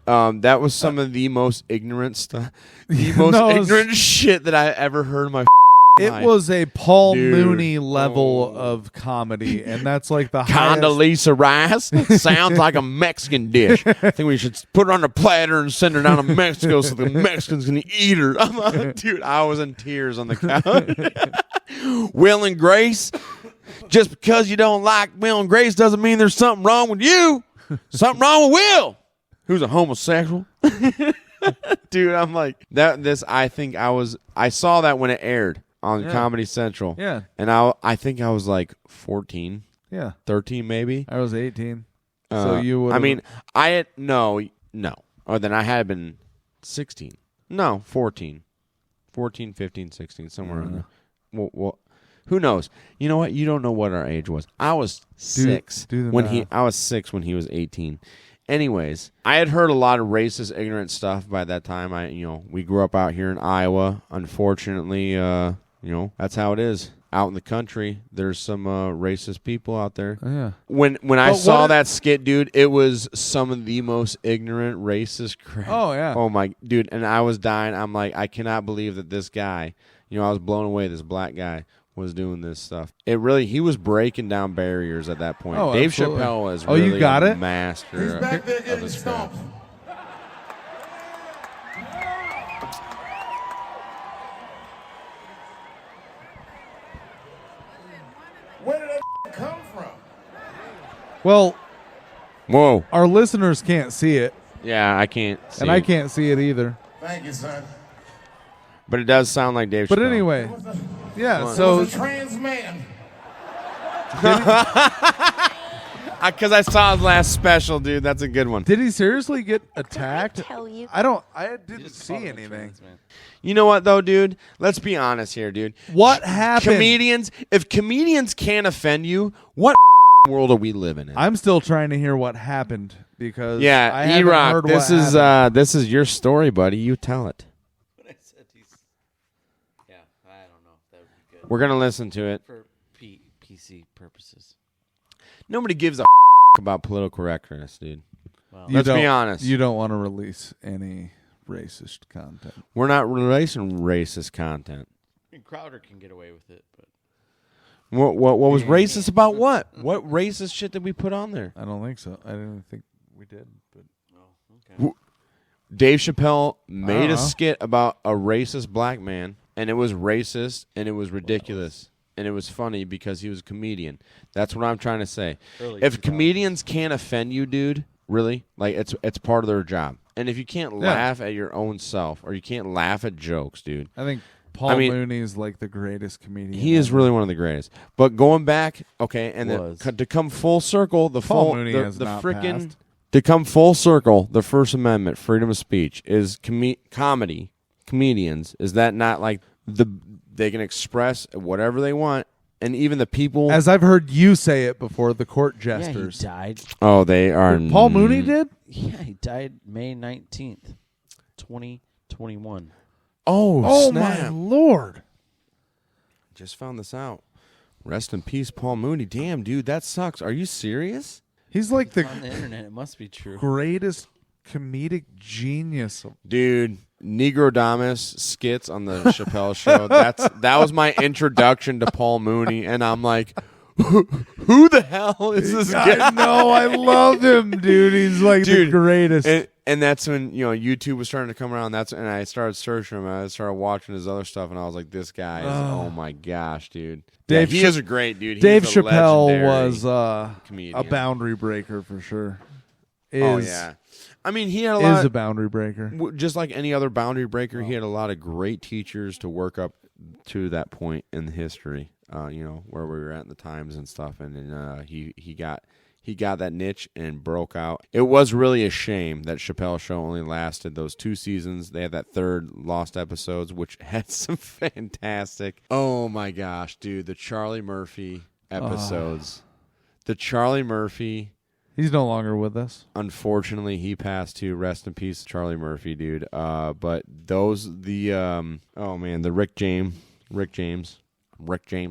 That was some of the most ignorant stuff, the most No, it was- ignorant shit that I ever heard in my It life. was a Paul Dude. Mooney level Oh. of comedy, and that's like the highest. Condoleezza Rice sounds like a Mexican dish. I think we should put her on a platter and send her down to Mexico so the Mexicans can eat her. Dude, I was in tears on the couch. Will and Grace, just because you don't like Will and Grace doesn't mean there's something wrong with you. Something wrong with Will, who's a homosexual. Dude, I'm like I saw that when it aired on Comedy Central. Yeah. And I think I was like 14, Yeah, 13 maybe. I was 18. So you would. I mean, I had no. Or then I had been 16. No, 14. 14, 15, 16, somewhere in there. Well, who knows? You know what? You don't know what our age was. I was 6 do the when math. I was 6 when he was 18. Anyways, I had heard a lot of racist, ignorant stuff by that time. We grew up out here in Iowa. Unfortunately, that's how it is. Out in the country, there's some racist people out there. yeah. When I But saw what that skit, dude, it was some of the most ignorant, racist crap. Oh, yeah. Oh my, dude, and I was dying. I'm like, I cannot believe that this guy, I was blown away. This black guy was doing this stuff. He was breaking down barriers at that point. Oh, Dave absolutely. Chappelle is Oh, you really got a it? master He's back there of getting his stomped. craft. Where did that come from? Well, Whoa. our listeners can't see it, Yeah, I can't see and I it. can't see it either. Thank you, son. But it does sound like Dave But Chappelle. anyway, Yeah, so trans man. Because I saw his last special, dude. That's a good one. did he seriously get attacked? tell you? I didn't see anything. You know what, though, dude? Let's be honest here, dude. What happened? If comedians can't offend you, what world are we living in? I'm still trying to hear what happened because Yeah, I haven't Erock, heard this what is happened. this is your story, buddy. You tell it. I don't know if that would be good We're gonna listen to it. for PC purposes. Nobody gives a about political correctness, dude. Well, You Let's be don't- honest. You don't want to release any racist content. We're not releasing racist content. Crowder can get away with it, but What was racist about what? What racist shit did we put on there? I don't think so. I didn't think we did. But Dave Chappelle made a Uh-huh. skit about a racist black man, and it was racist, and it was ridiculous, and it was funny because he was a comedian. That's what I'm trying to say. Early If 2000s. comedians can't offend you, dude, really, like it's part of their job. And if you can't laugh at your own self, or you can't laugh at jokes, dude, I think Paul I mean, Mooney is like the greatest comedian. he is ever. really one of the greatest. But going back, okay, and then Was. to come full circle, the Paul full Mooney the, has the not freaking passed. to come full circle, the First Amendment, freedom of speech, is comedy. Comedians, is that not like they can express whatever they want, and even the people. As I've heard you say it before, the court yeah, he jesters. died. Oh, they are. Paul Mooney did? Yeah, he died May 19th, 2021. Oh, Oh snap. my lord. Just found this out. Rest in peace, Paul Mooney. Damn, dude, that sucks. Are you serious? He's like the On the internet, it must be true. greatest comedic genius. Dude, Negrodamus skits on the Chappelle show. That was my introduction to Paul Mooney, and I'm like, who the hell is this guy? I know, I love him, dude. He's like the Dude, greatest. And that's when YouTube was starting to come around. And I started searching him. And I started watching his other stuff, and I was like, "This guy is oh my gosh, dude! Dave he is a great dude. He's Dave a Chappelle legendary was a comedian. boundary breaker for sure. Oh yeah, I mean he had a Is lot. a boundary breaker. Just like any other boundary breaker, he had a lot of great teachers to work up to that point in history. Where we were at in the times and stuff, and then he got that niche and broke out. It was really a shame that Chappelle's show only lasted those 2 seasons. They had that third lost episodes, which had some fantastic. Oh my gosh, dude, the Charlie Murphy episodes. The Charlie Murphy. He's no longer with us. Unfortunately, he passed too. Rest in peace, Charlie Murphy, dude. But the Rick James,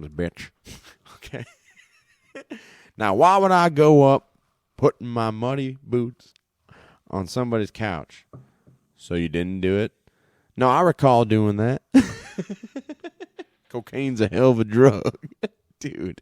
bitch. Okay. Now, why would I go up putting my muddy boots on somebody's couch? So you didn't do it? No, I recall doing that. Cocaine's a hell of a drug, dude.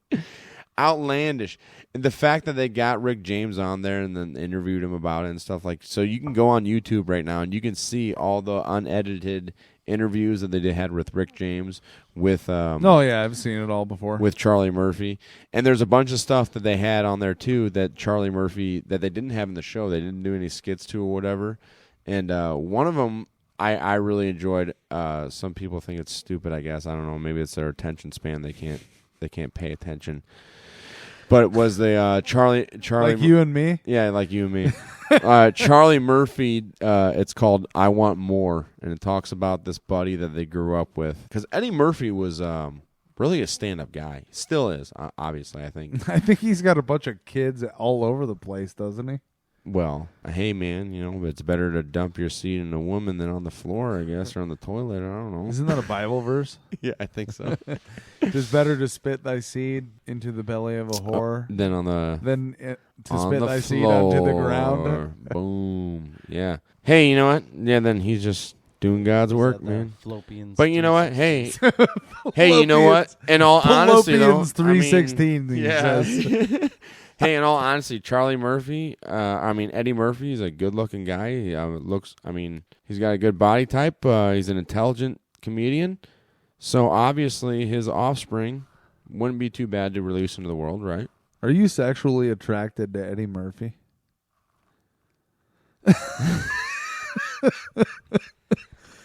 Outlandish. And the fact that they got Rick James on there and then interviewed him about it and stuff so you can go on YouTube right now and you can see all the unedited interviews that they had with Rick James with I've seen it all before. with Charlie Murphy. And there's a bunch of stuff that they had on there too that Charlie Murphy that they didn't have in the show. They didn't do any skits to or whatever. And one of them I really enjoyed. Some people think it's stupid, I guess. I don't know. Maybe it's their attention span. They can't pay attention. But it was the Charlie like you and me? Yeah, like you and me. Charlie Murphy, it's called I Want More, and it talks about this buddy that they grew up with. Because Eddie Murphy was really a stand-up guy. Still is, obviously, I think. I think he's got a bunch of kids all over the place, doesn't he? Well, hey, man, it's better to dump your seed in a woman than on the floor, I guess, or on the toilet. I don't know. Isn't that a Bible verse? Yeah, I think so. It's better to spit thy seed into the belly of a whore Then on the... than to on spit the thy seed onto the floor. ground. Boom. Yeah. Hey, you know what? Yeah, then he's just doing God's work, man. Fallopian But you know what? Hey, you know what? In all honesty, though, Philippians 3:16. He says. Hey, in all honesty, Charlie Murphy, Eddie Murphy is a good-looking guy. He he's got a good body type. He's an intelligent comedian. So, obviously, his offspring wouldn't be too bad to release into the world, right? Are you sexually attracted to Eddie Murphy?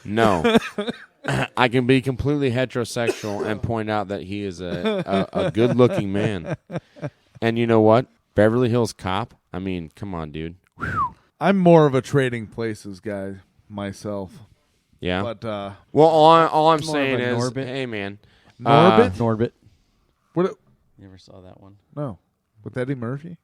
No. I can be completely heterosexual and point out that he is a good-looking man. And you know what? Beverly Hills Cop? I mean, come on, dude. I'm more of a Trading Places guy myself. Yeah? But, well, all I'm More saying of a is, Norbit. hey, man. Norbit? Norbit. What? You ever saw that one? No. With Eddie Murphy?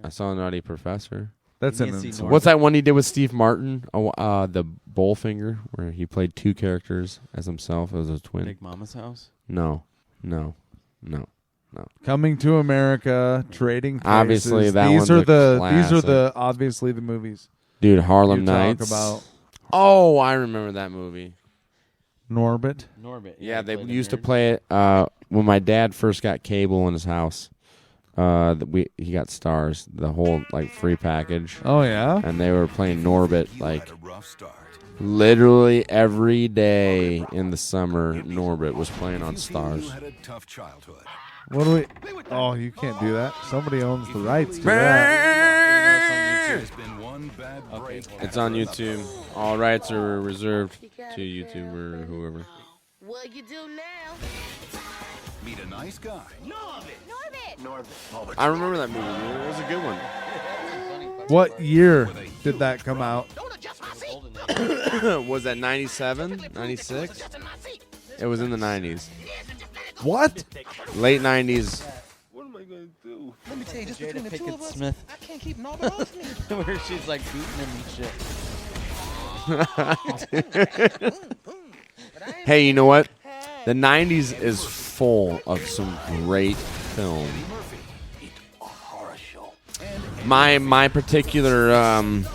I saw Nutty Professor. That's You an can't see insult. Norbit. What's that one he did with Steve Martin? The Bullfinger, where he played two characters as himself as a twin. Big Mama's House? No. Coming to America, Trading Places. Obviously, that these one's are a classic. the obviously the movies Dude, Harlem you talk Nights. about. Oh, I remember that movie. Norbit. Norbit. Yeah, they played the used to nerd. play it when my dad first got cable in his house. He got Stars, the whole like free package, Oh yeah. and they were playing Norbit like literally every day in the summer. Norbit was playing on Stars. What do we? Oh, you can't do that. Somebody owns the rights to that. It's on YouTube. All rights are reserved to YouTube or whoever. What you do now? Meet a nice guy. I remember that movie. Dude. It was a good one. What year did that come out? Was that 97? 96? It was in the 90s. What? Late 90s. What am I going to do? Let me tell you, just Jada between the two Pinkett of us, Smith. I can't keep Norbit off me. Where she's like beating him and shit. Hey, you know what? The 90s is full of some great film. My particular Remember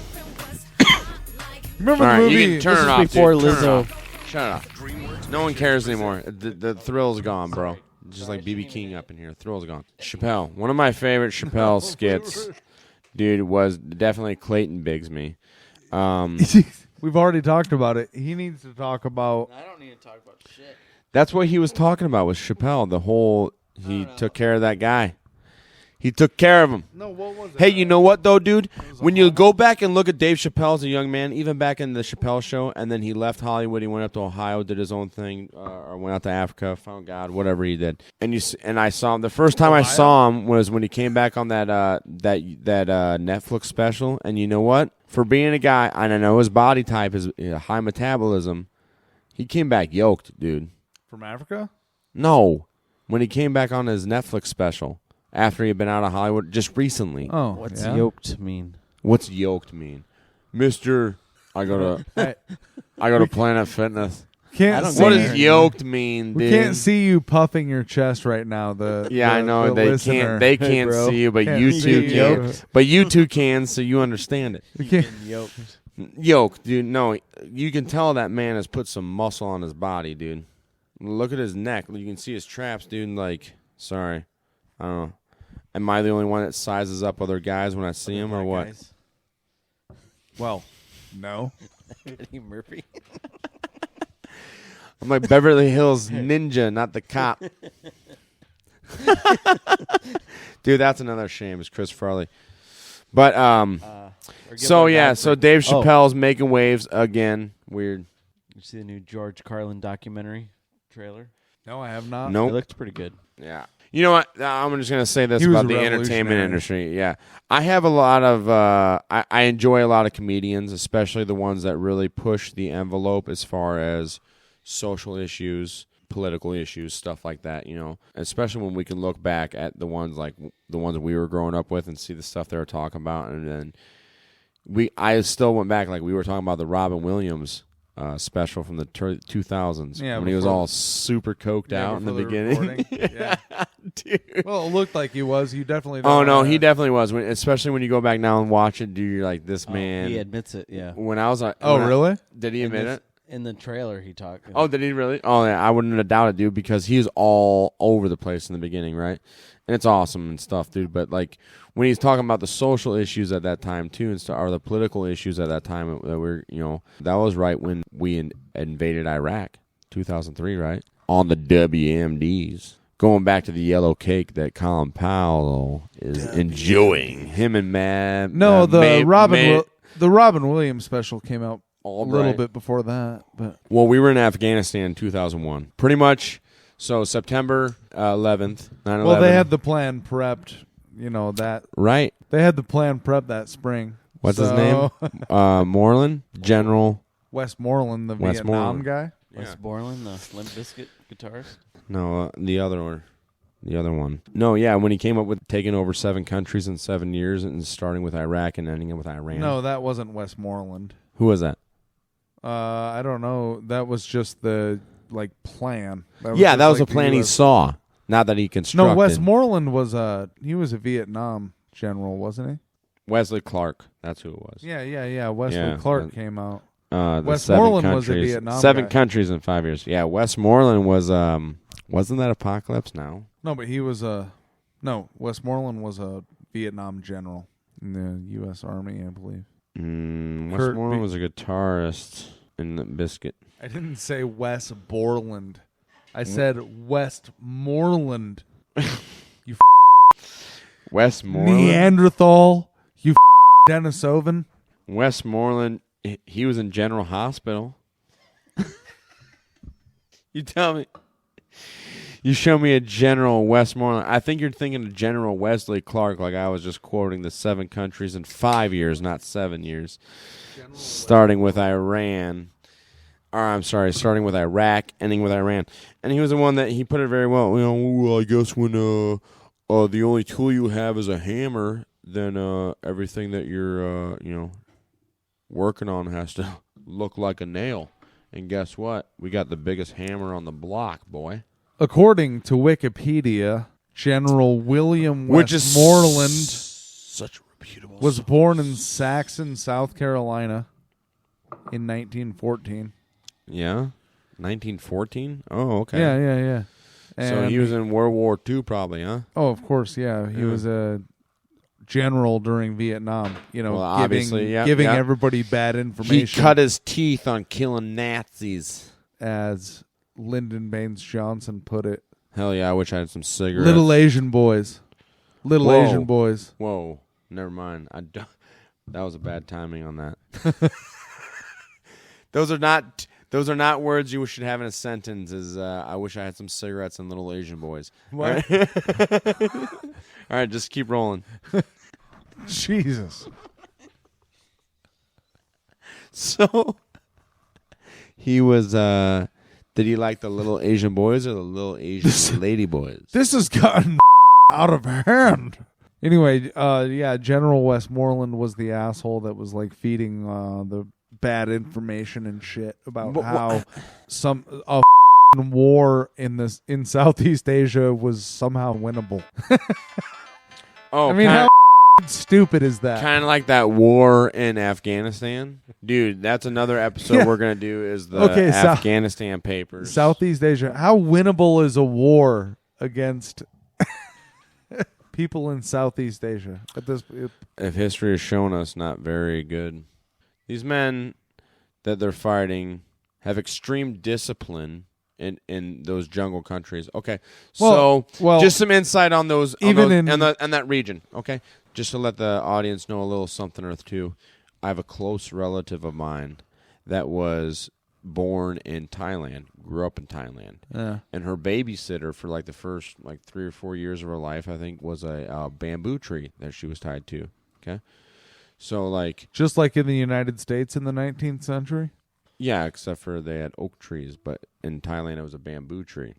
all the right, movie? you can turn This it is off, before dude. Turn it Lizzo. off. Shut up. No one cares anymore. The thrill's gone, bro. Just like BB King up in here. Thrill's gone. Chappelle. One of my favorite Chappelle skits, dude, was definitely Clayton Bigsby. We've already talked about it. He needs to talk about. I don't need to talk about shit. That's what he was talking about with Chappelle. The whole, he took care of that guy. He took care of him. No, what was it? Hey, you know what, though, dude? When you go back and look at Dave Chappelle as a young man, even back in the Chappelle show, and then he left Hollywood, he went up to Ohio, did his own thing, or went out to Africa, found God, whatever he did. And I saw him. The first time I saw him was when he came back on that Netflix special. And you know what? For being a guy, and I know his body type is high metabolism, he came back yoked, dude. From Africa? No. When he came back on his Netflix special. After he had been out of Hollywood just recently. Oh, What's yeah? yoked mean? What's yoked mean? Mister, I go to Planet Fitness. Can't see What does yoked mean, We dude? can't see you puffing your chest right now. I know the they listener. can't. They can't bro. see you, but Can't you see two you. can. But you two can, so you understand it. You can't- Yoked. Yoked, dude. No, you can tell that man has put some muscle on his body, dude. Look at his neck. You can see his traps, dude. Like, sorry, I don't know. Am I the only one that sizes up other guys when I see them, or what? Guys. Well, no. Eddie Murphy. I'm like Beverly Hills Ninja, not the cop. Dude, that's another shame. Is Chris Farley. But so yeah, so Dave Chappelle's making waves again. Weird. You see the new George Carlin documentary trailer? No, I have not. It Nope. looked pretty good. Yeah. You know what? I'm just gonna say this He was about a the entertainment revolutionary. industry. Yeah, I have a lot of. I enjoy a lot of comedians, especially the ones that really push the envelope as far as social issues, political issues, stuff like that. You know, especially when we can look back at the ones like the ones we were growing up with and see the stuff they were talking about, and then I still went back like we were talking about the Robin Williams. Special from the 2000s, Yeah, when he was before- all super coked out in the before beginning. recording. Yeah. Dude. Well, it looked like he was. You definitely. Oh don't no, wanna- he definitely was. Especially when you go back now and watch it, dude, you're like, this man. He admits it, yeah. When I was like, Oh, really? Did he admit it? In the trailer, he talked. Oh, did he really? Oh, yeah, I wouldn't have doubted, dude, because he's all over the place in the beginning, right? And it's awesome and stuff, dude. But like when he's talking about the social issues at that time too, and stuff, or the political issues at that time, that that was right when we invaded Iraq, 2003, right? On the WMDs. Going back to the yellow cake that Colin Powell is enjoying. Him and Matt. No, the Robin Williams special came out Albright. A little bit before that, but Well, we were in Afghanistan in 2001. Pretty much. So September 11th, 9/11. well, they had the plan prepped. You know that. Right. They had the plan prepped that spring. What's his name? Moreland? General. Westmoreland, the Vietnam guy. Westmoreland, the Limp Bizkit guitarist. No, the other one. No, yeah, when he came up with taking over 7 countries in 7 years and starting with Iraq and ending it with Iran. No, that wasn't Westmoreland. Who was that? I don't know. That was just the plan. That was a plan he saw. Not that he constructed. No, Westmoreland was he was a Vietnam general, wasn't he? Wesley Clark. That's who it was. Yeah. Wesley Clark came out. Westmoreland was a Vietnam 7 guy. countries in 5 years. Yeah, Westmoreland was wasn't that Apocalypse Now? No, but he was Westmoreland was a Vietnam general in the U.S. Army, I believe. Westmoreland was a guitarist in the Biscuit. I didn't say West Borland. I said Westmoreland. You Westmoreland? Neanderthal. You Denisovan. Westmoreland, he was in General Hospital. You tell me. You show me a General Westmoreland. I think you're thinking of General Wesley Clark, like I was just quoting the 7 countries in 5 years, not 7 years. Starting with Iran. Starting with Iraq, ending with Iran. And he was the one that he put it very well. I guess when the only tool you have is a hammer, then everything that you're working on has to look like a nail. And guess what? We got the biggest hammer on the block, boy. According to Wikipedia, General William Westmoreland such a reputable was born in Saxon, South Carolina in 1914. Yeah? 1914? Oh, okay. Yeah. So he was in World War II probably, huh? Oh, of course, yeah. He was a general during Vietnam, giving everybody bad information. He cut his teeth on killing Nazis. As Lyndon Baines Johnson put it. Hell yeah, I wish I had some cigarettes. Little Asian boys. Asian boys. Whoa, never mind. That was a bad timing on that. Those are not words you should have in a sentence. I wish I had some cigarettes and little Asian boys. What? All right, just keep rolling. Jesus. So he was. Did he like the little Asian boys or the little Asian lady boys? This has gotten out of hand. Anyway, General Westmoreland was the asshole that was feeding the bad information and shit about how a war in Southeast Asia was somehow winnable. Oh, I mean, how stupid is that? Kind of like that war in Afghanistan. Dude, that's another episode we're going to do is the Afghanistan papers. Southeast Asia. How winnable is a war against people in Southeast Asia? If history has shown us, not very good. These men that they're fighting have extreme discipline in those jungle countries. Okay, so just some insight on those, in that region. Okay, just to let the audience know a little something or two. I have a close relative of mine that was born in Thailand, grew up in Thailand, and her babysitter for the first 3 or 4 years of her life, I think, was a bamboo tree that she was tied to. Okay, so just like in the United States in the 19th century. Yeah, except for they had oak trees, but in Thailand it was a bamboo tree.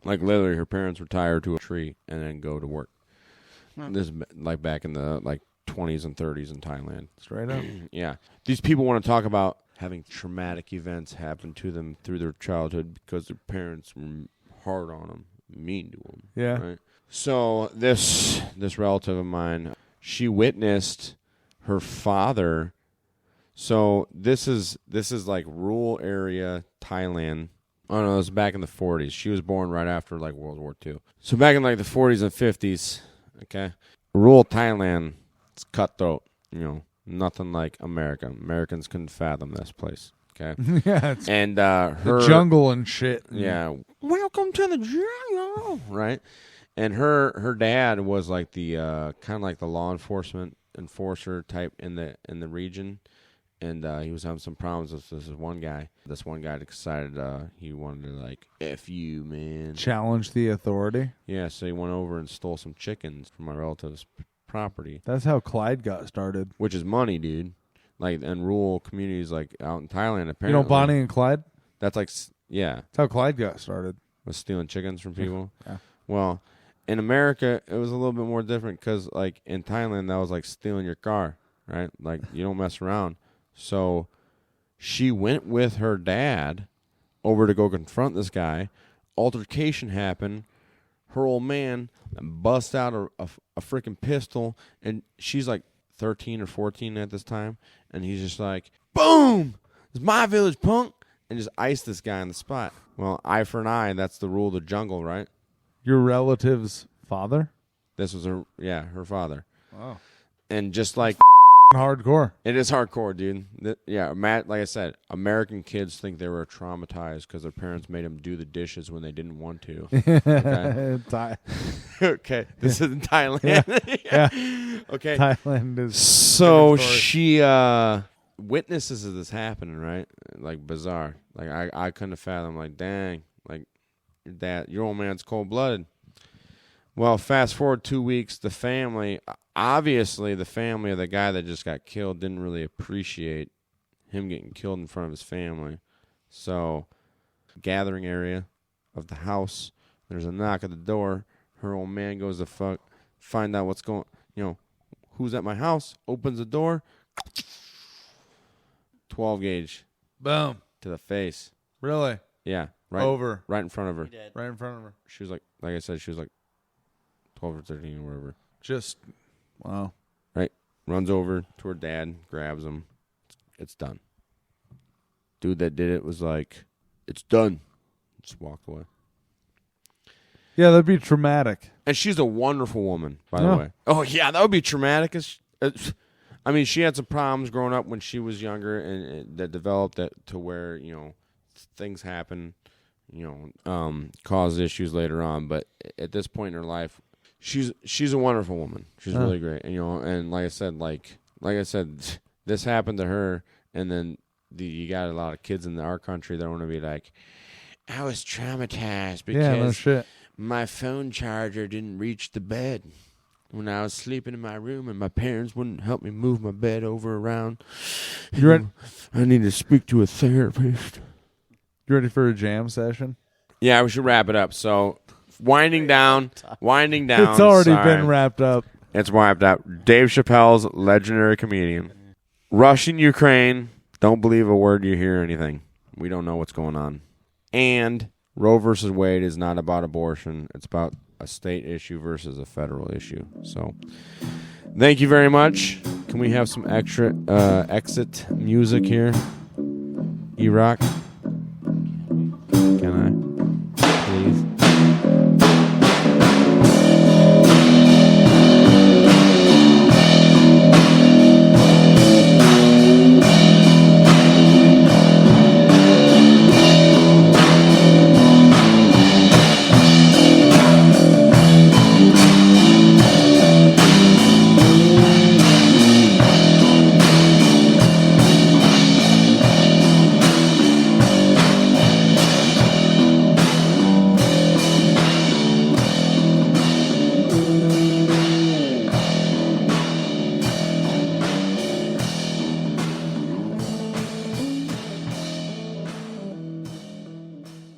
Literally, her parents would tie her to a tree and then go to work. This is back in the 20s and 30s in Thailand. Straight up. Yeah. These people want to talk about having traumatic events happen to them through their childhood because their parents were hard on them, mean to them. Yeah. Right? So this relative of mine, she witnessed her father. So this is rural area Thailand. Oh no, it was back in the 40s. She was born right after World War II. So back in the 40s and 50s, okay, rural Thailand, it's cutthroat. Nothing like America. Americans couldn't fathom this place. Okay, yeah, and her the jungle and shit. Yeah, welcome to the jungle, right? And her dad was the kind of the law enforcement enforcer type in the region. and he was having some problems with this one guy. This one guy decided he wanted to, like, F you, man. Challenge the authority? Yeah, so he went over and stole some chickens from my relative's property. That's how Clyde got started. Which is money, dude. Like, in rural communities, like, out in Thailand, apparently. You know Bonnie and Clyde? That's like, yeah. That's how Clyde got started. Was stealing chickens from people? Yeah. Well, in America, it was a little bit more different because, like, in Thailand, that was like stealing your car, right? Like, you don't mess around. So she went with her dad over to go confront this guy. Altercation happened. Her old man bust out a freaking pistol, and she's like 13 or 14 at this time, and he's just like, boom! It's my village, punk! And just iced this guy on the spot. Well, eye for an eye, that's the rule of the jungle, right? Your relative's father? This was her father. Wow. And just like hardcore. It is hardcore, dude. Like I said, American kids think they were traumatized because their parents made them do the dishes when they didn't want to. Okay, okay. This is in Thailand. Yeah. Okay. Thailand is. So she witnesses of this happening, right? Like, bizarre. Like, I couldn't have fathomed. Like, dang, like, your old man's cold blooded. Well, fast forward 2 weeks, the family, obviously the family of the guy that just got killed didn't really appreciate him getting killed in front of his family. So, gathering area of the house, there's a knock at the door. Her old man goes to find out what's going, who's at my house, opens the door, 12 gauge. Boom. To the face. Really? Yeah. Right in front of her. Right in front of her. She was like I said, she was like 12 or 13 or whatever. Just, wow. Right. Runs over to her dad, grabs him. It's done. Dude that did it was like, it's done. Just walked away. Yeah, that'd be traumatic. And she's a wonderful woman, by the way. Oh, yeah, that would be traumatic. I mean, she had some problems growing up when she was younger, and that developed to where, things happen, cause issues later on. But at this point in her life, she's a wonderful woman. She's really great. And, and like I said, this happened to her, and then you got a lot of kids in our country that want to be like, I was traumatized because my phone charger didn't reach the bed when I was sleeping in my room, and my parents wouldn't help me move my bed around. I need to speak to a therapist. You ready for a jam session? Yeah, we should wrap it up. So, winding down. It's already been wrapped up. It's wrapped up. Dave Chappelle's legendary comedian. Russian Ukraine. Don't believe a word you hear or anything. We don't know what's going on. And Roe versus Wade is not about abortion. It's about a state issue versus a federal issue. So, thank you very much. Can we have some extra exit music here? Erock.